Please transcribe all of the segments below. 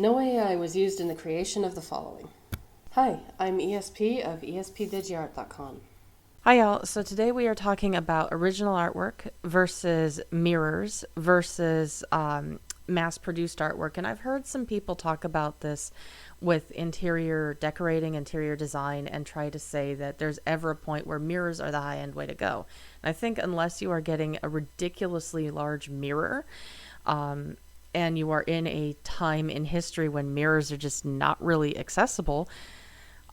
No AI was used in the creation of the following. Hi, I'm ESP of espdigiart.com. Hi, y'all. So today we are talking about original artwork versus mirrors versus mass-produced artwork. And I've heard some people talk about this with interior decorating, interior design, and try to say that there's ever a point where mirrors are the high-end way to go. And I think unless you are getting a ridiculously large mirror, and you are in a time in history when mirrors are just not really accessible,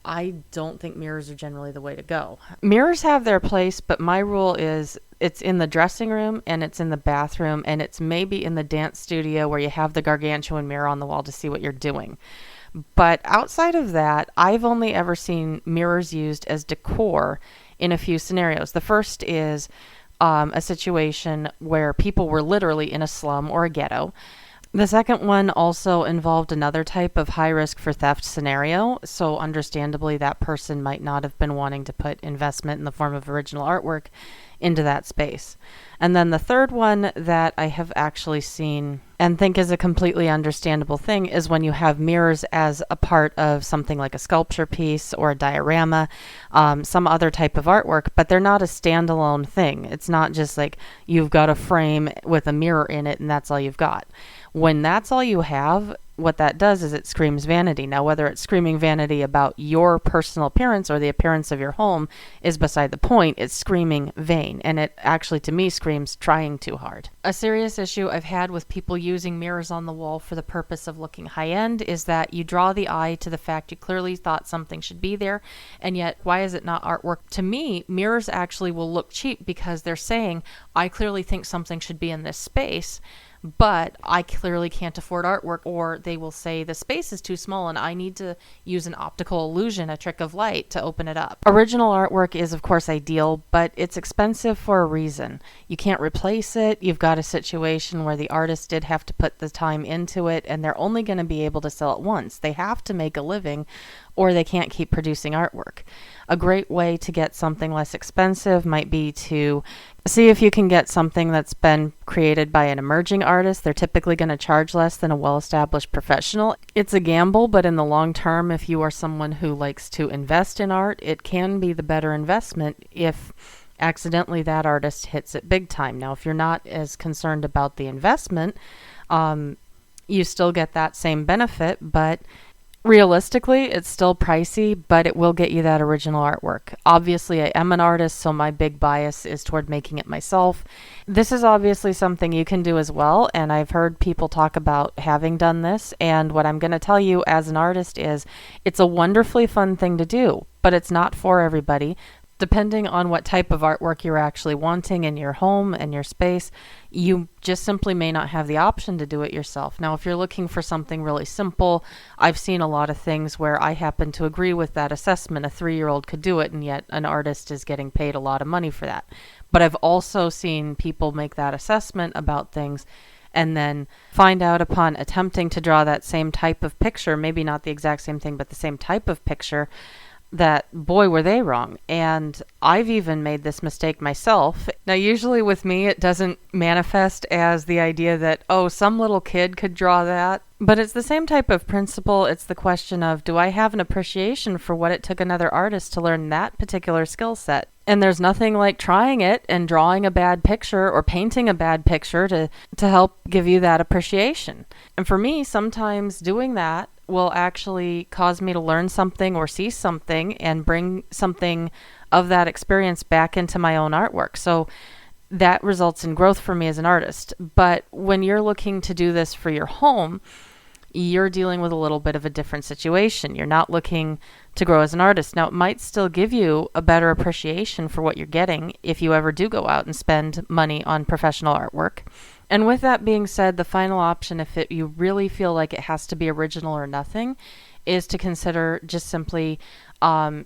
I don't think mirrors are generally the way to go. Mirrors have their place, but my rule is it's in the dressing room and it's in the bathroom and it's maybe in the dance studio where you have the gargantuan mirror on the wall to see what you're doing. But outside of that, I've only ever seen mirrors used as decor in a few scenarios. The first is a situation where people were literally in a slum or a ghetto. The second one also involved another type of high risk for theft scenario, so understandably that person might not have been wanting to put investment in the form of original artwork into that space. And then the third one that I have actually seen and think is a completely understandable thing is when you have mirrors as a part of something like a sculpture piece or a diorama, some other type of artwork, but they're not a standalone thing. It's not just like you've got a frame with a mirror in it and that's all you've got. When that's all you have, what that does is it screams vanity. Now, whether it's screaming vanity about your personal appearance or the appearance of your home is beside the point. It's screaming vain, and it actually, to me, screams trying too hard. A serious issue I've had with people using mirrors on the wall for the purpose of looking high-end is that you draw the eye to the fact you clearly thought something should be there, and yet, why is it not artwork? To me, mirrors actually will look cheap because they're saying, I clearly think something should be in this space, but I clearly can't afford artwork, or they will say the space is too small and I need to use an optical illusion, a trick of light, to open it up. Original artwork is of course ideal, but it's expensive for a reason. You can't replace it. You've got a situation where the artist did have to put the time into it and they're only going to be able to sell it once. They have to make a living or they can't keep producing artwork. A great way to get something less expensive might be to see if you can get something that's been created by an emerging artist. They're typically going to charge less than a well-established professional. It's a gamble, but in the long term, if you are someone who likes to invest in art, it can be the better investment if accidentally that artist hits it big time. Now, if you're not as concerned about the investment, you still get that same benefit, but realistically, it's still pricey, but it will get you that original artwork. Obviously, I am an artist, so my big bias is toward making it myself. This is obviously something you can do as well, and I've heard people talk about having done this, and what I'm going to tell you as an artist is it's a wonderfully fun thing to do, but it's not for everybody. Depending on what type of artwork you're actually wanting in your home and your space, you just simply may not have the option to do it yourself. Now, if you're looking for something really simple, I've seen a lot of things where I happen to agree with that assessment. A 3-year-old could do it, and yet an artist is getting paid a lot of money for that. But I've also seen people make that assessment about things and then find out upon attempting to draw that same type of picture, maybe not the exact same thing, but the same type of picture, that boy were they wrong. And I've even made this mistake myself. Now usually with me it doesn't manifest as the idea that, oh, some little kid could draw that, but it's the same type of principle. It's the question of, do I have an appreciation for what it took another artist to learn that particular skill set? And there's nothing like trying it and drawing a bad picture or painting a bad picture to help give you that appreciation. And for me, sometimes doing that will actually cause me to learn something or see something and bring something of that experience back into my own artwork. So that results in growth for me as an artist. But when you're looking to do this for your home, you're dealing with a little bit of a different situation. You're not looking to grow as an artist. Now, it might still give you a better appreciation for what you're getting if you ever do go out and spend money on professional artwork. And with that being said, the final option, if you really feel like it has to be original or nothing, is to consider just simply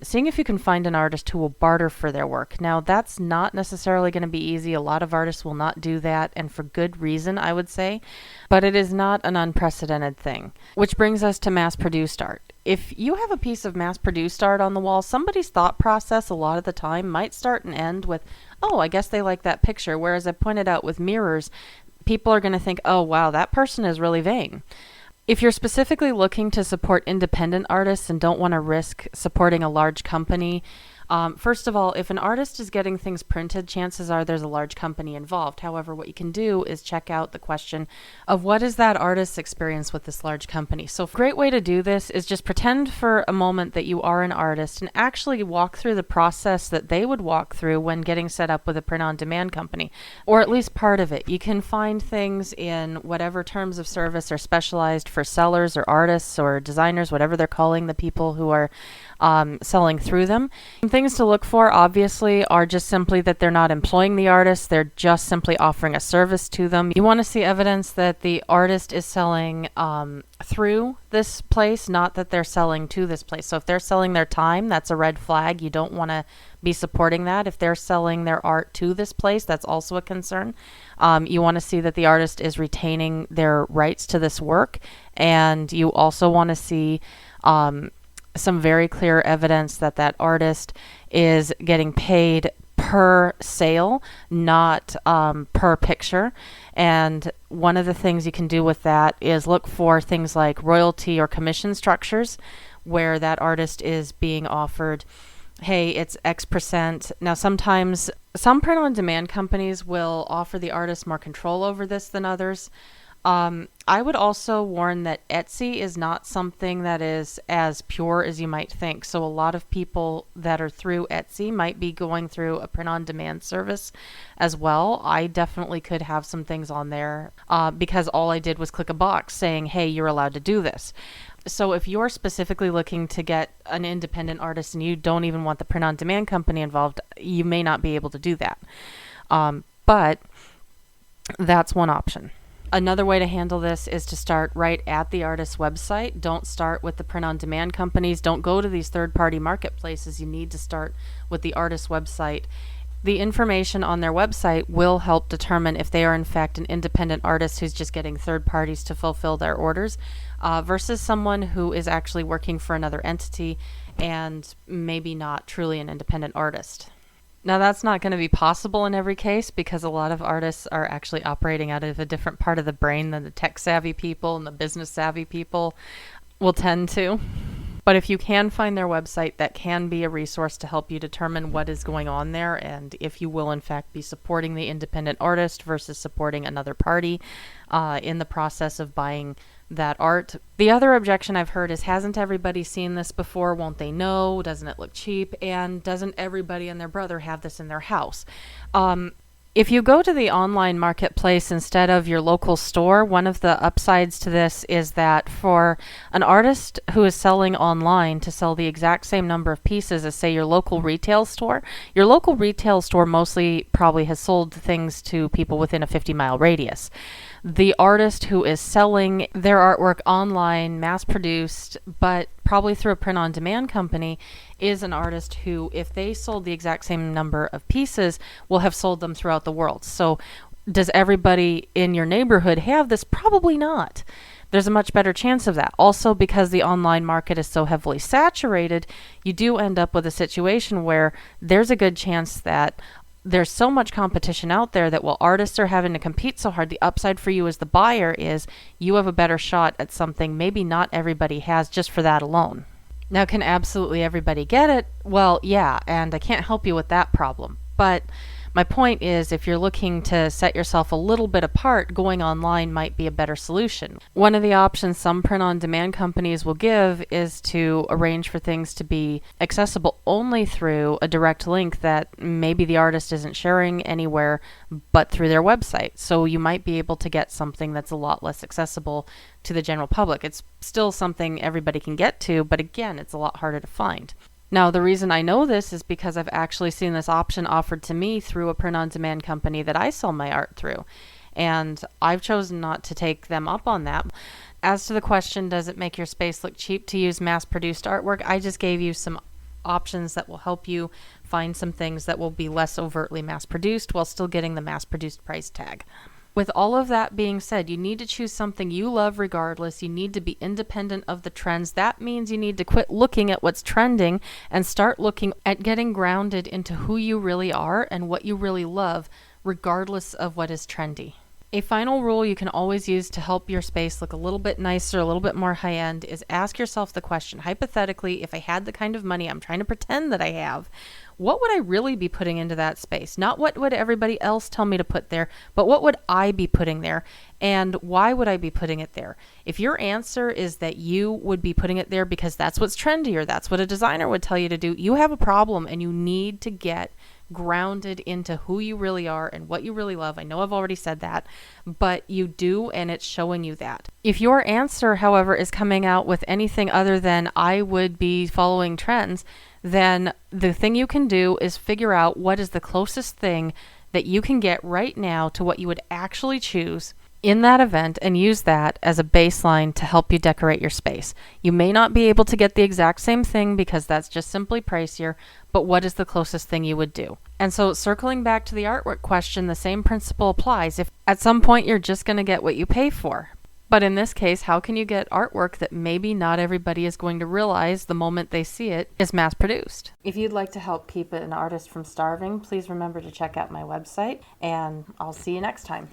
seeing if you can find an artist who will barter for their work. Now, that's not necessarily going to be easy. A lot of artists will not do that, and for good reason, I would say. But it is not an unprecedented thing. Which brings us to mass-produced art. If you have a piece of mass-produced art on the wall, somebody's thought process a lot of the time might start and end with, oh, I guess they like that picture. Whereas I pointed out with mirrors, people are going to think, oh, wow, that person is really vain. If you're specifically looking to support independent artists and don't want to risk supporting a large company, first of all, if an artist is getting things printed, chances are there's a large company involved. However, what you can do is check out the question of what is that artist's experience with this large company. So a great way to do this is just pretend for a moment that you are an artist and actually walk through the process that they would walk through when getting set up with a print-on-demand company, or at least part of it. You can find things in whatever terms of service are specialized for sellers or artists or designers, whatever they're calling the people who are selling through them. Things to look for, obviously, are just simply that they're not employing the artist. They're just simply offering a service to them. You want to see evidence that the artist is selling through this place, not that they're selling to this place. So if they're selling their time, that's a red flag. You don't want to be supporting that. If they're selling their art to this place, that's also a concern. You want to see that the artist is retaining their rights to this work. And you also want to see some very clear evidence that that artist is getting paid per sale, not per picture. And one of the things you can do with that is look for things like royalty or commission structures where that artist is being offered, hey, it's X%. Now, sometimes some print-on-demand companies will offer the artist more control over this than others. I would also warn that Etsy is not something that is as pure as you might think. So a lot of people that are through Etsy might be going through a print-on-demand service as well. I definitely could have some things on there because all I did was click a box saying, hey, you're allowed to do this. So if you're specifically looking to get an independent artist and you don't even want the print-on-demand company involved, you may not be able to do that. But that's one option. Another way to handle this is to start right at the artist's website. Don't start with the print-on-demand companies. Don't go to these third-party marketplaces. You need to start with the artist's website. The information on their website will help determine if they are in fact an independent artist who's just getting third parties to fulfill their orders versus someone who is actually working for another entity and maybe not truly an independent artist. Now, that's not going to be possible in every case because a lot of artists are actually operating out of a different part of the brain than the tech-savvy people and the business-savvy people will tend to. But if you can find their website, that can be a resource to help you determine what is going on there and if you will, in fact, be supporting the independent artist versus supporting another party in the process of buying that art. The other objection I've heard is, hasn't everybody seen this before? Won't they know? Doesn't it look cheap? And doesn't everybody and their brother have this in their house? If you go to the online marketplace instead of your local store, one of the upsides to this is that for an artist who is selling online to sell the exact same number of pieces as, say, your local retail store mostly probably has sold things to people within a 50-mile radius. The artist who is selling their artwork online, mass-produced, but probably through a print-on-demand company, is an artist who, if they sold the exact same number of pieces, will have sold them throughout the world. So does everybody in your neighborhood have this? Probably not. There's a much better chance of that. Also, because the online market is so heavily saturated, you do end up with a situation where there's a good chance that there's so much competition out there that while artists are having to compete so hard, the upside for you as the buyer is you have a better shot at something maybe not everybody has just for that alone. Now, can absolutely everybody get it? Well, yeah, and I can't help you with that problem. But my point is, if you're looking to set yourself a little bit apart, going online might be a better solution. One of the options some print-on-demand companies will give is to arrange for things to be accessible only through a direct link that maybe the artist isn't sharing anywhere but through their website. So you might be able to get something that's a lot less accessible to the general public. It's still something everybody can get to, but again, it's a lot harder to find. Now, the reason I know this is because I've actually seen this option offered to me through a print-on-demand company that I sell my art through, and I've chosen not to take them up on that. As to the question, does it make your space look cheap to use mass-produced artwork? I just gave you some options that will help you find some things that will be less overtly mass-produced while still getting the mass-produced price tag. With all of that being said, you need to choose something you love regardless. You need to be independent of the trends. That means you need to quit looking at what's trending and start looking at getting grounded into who you really are and what you really love, regardless of what is trendy. A final rule you can always use to help your space look a little bit nicer, a little bit more high end, is ask yourself the question, hypothetically, if I had the kind of money I'm trying to pretend that I have, what would I really be putting into that space? Not what would everybody else tell me to put there, but what would I be putting there? And why would I be putting it there? If your answer is that you would be putting it there because that's what's trendy or that's what a designer would tell you to do, you have a problem and you need to get grounded into who you really are and what you really love. I know I've already said that, but you do, and it's showing you that. If your answer, however, is coming out with anything other than I would be following trends, then the thing you can do is figure out what is the closest thing that you can get right now to what you would actually choose in that event and use that as a baseline to help you decorate your space. You may not be able to get the exact same thing because that's just simply pricier, but what is the closest thing you would do? And so circling back to the artwork question, the same principle applies. If at some point you're just going to get what you pay for. But in this case, how can you get artwork that maybe not everybody is going to realize the moment they see it is mass produced? If you'd like to help keep an artist from starving, please remember to check out my website, and I'll see you next time.